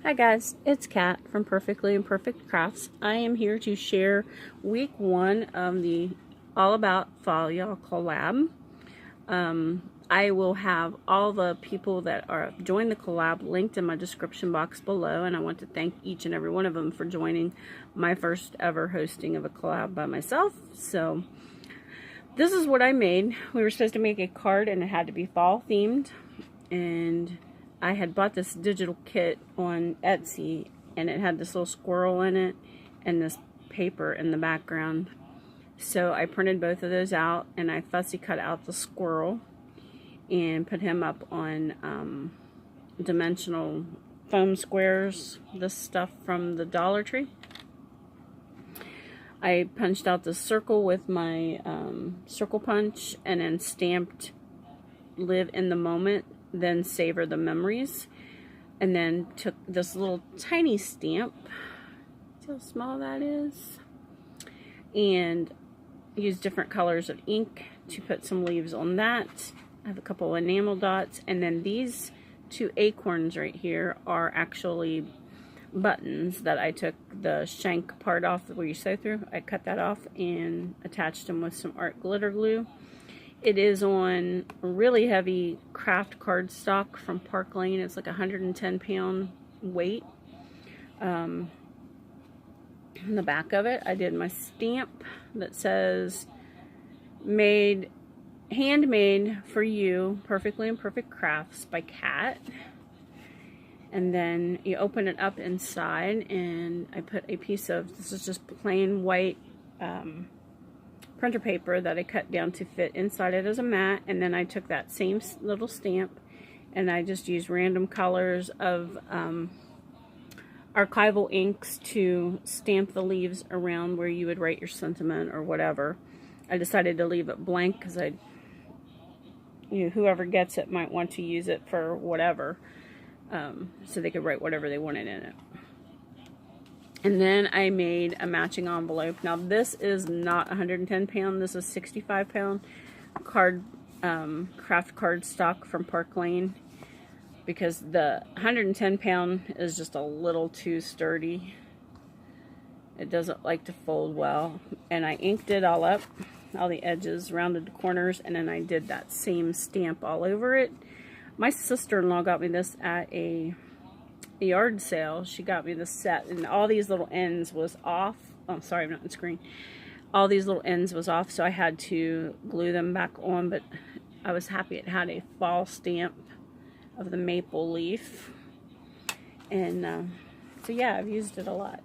Hi guys, it's Kat from Perfectly Imperfect Crafts. I am here to share week 1 of the All About Fall Y'all collab. I will have all the people that are joined the collab linked in my description box below, and I want to thank each and every one of them for joining my first ever hosting of a collab by myself. So this is what I made. We were supposed to make a card and it had to be fall themed, and I had bought this digital kit on Etsy, and it had this little squirrel in it and this paper in the background. So I printed both of those out, and I fussy cut out the squirrel and put him up on dimensional foam squares, this stuff from the Dollar Tree. I punched out the circle with my circle punch, and then stamped "Live in the Moment, then savor the memories," and then took this little tiny stamp, see how small that is, and used different colors of ink to put some leaves on that. I have a couple of enamel dots, and then these 2 acorns right here are actually buttons that I took the shank part off where you sew through. I cut that off and attached them with some art glitter glue. It is on really heavy craft cardstock from Park Lane. It's like 110-pound weight. In the back of it, I did my stamp that says handmade for you, Perfectly Imperfect Crafts by Kat. And then you open it up inside, and I put a piece of, this is just plain white printer paper that I cut down to fit inside it as a mat. And then I took that same little stamp, and I just used random colors of archival inks to stamp the leaves around where you would write your sentiment or whatever. I decided to leave it blank because whoever gets it might want to use it for whatever, so they could write whatever they wanted in it. And then I made a matching envelope. Now this is not 110 pound, this is 65 pound craft cardstock from Park Lane, because the 110 pound is just a little too sturdy. It doesn't like to fold well. And I inked it all up, all the edges, rounded the corners, and then I did that same stamp all over it. My sister-in-law got me this at a yard sale. She got me this set, and all these little ends was off. Oh, sorry, I'm not on screen. All these little ends was off, so I had to glue them back on, but I was happy it had a fall stamp of the maple leaf. And so yeah, I've used it a lot.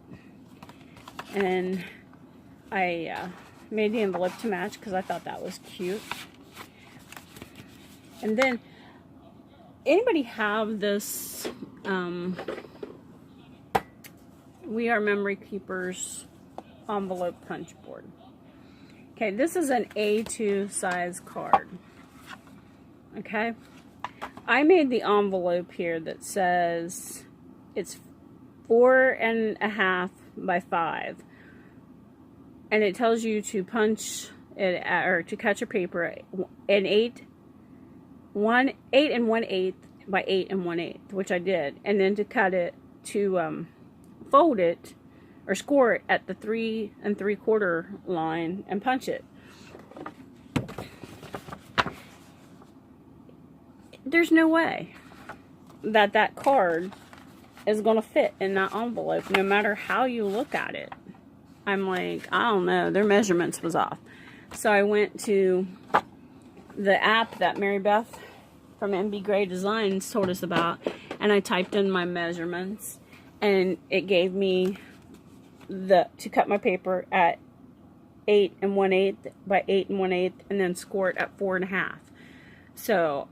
And I made the envelope to match because I thought that was cute. And then, anybody have this We Are Memory Keepers envelope punch board? Okay, this is an A2 size card. Okay, I made the envelope here that says it's 4.5 by 5, and it tells you to punch it or to cut your paper an 8 1/8 by 8 1/8, which I did, and then to cut it, to fold it or score it at the 3 3/4 line and punch it. There's no way that that card is going to fit in that envelope, no matter how you look at it. I'm like, I don't know, their measurements was off. So I went to the app that Mary Beth from Stmpgrl Designs told us about, and I typed in my measurements, and it gave me to cut my paper at 8 1/8 by 8 1/8, and then score it at 4.5. So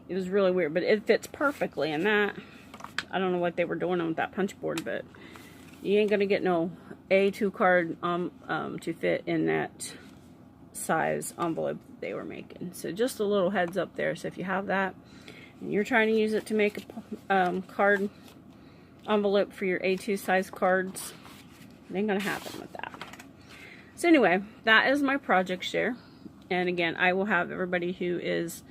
it was really weird, but it fits perfectly in that. I don't know what they were doing on that punch board, but you ain't gonna get no A2 card to fit in that size envelope that they were making. So just a little heads up there. So if you have that and you're trying to use it to make a card envelope for your A2 size cards, it ain't gonna happen with that. So anyway, that is my project share. And again, I will have everybody who is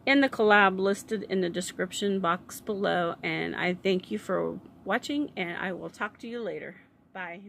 in the collab listed in the description box below. And I thank you for watching, and I will talk to you later. Bye.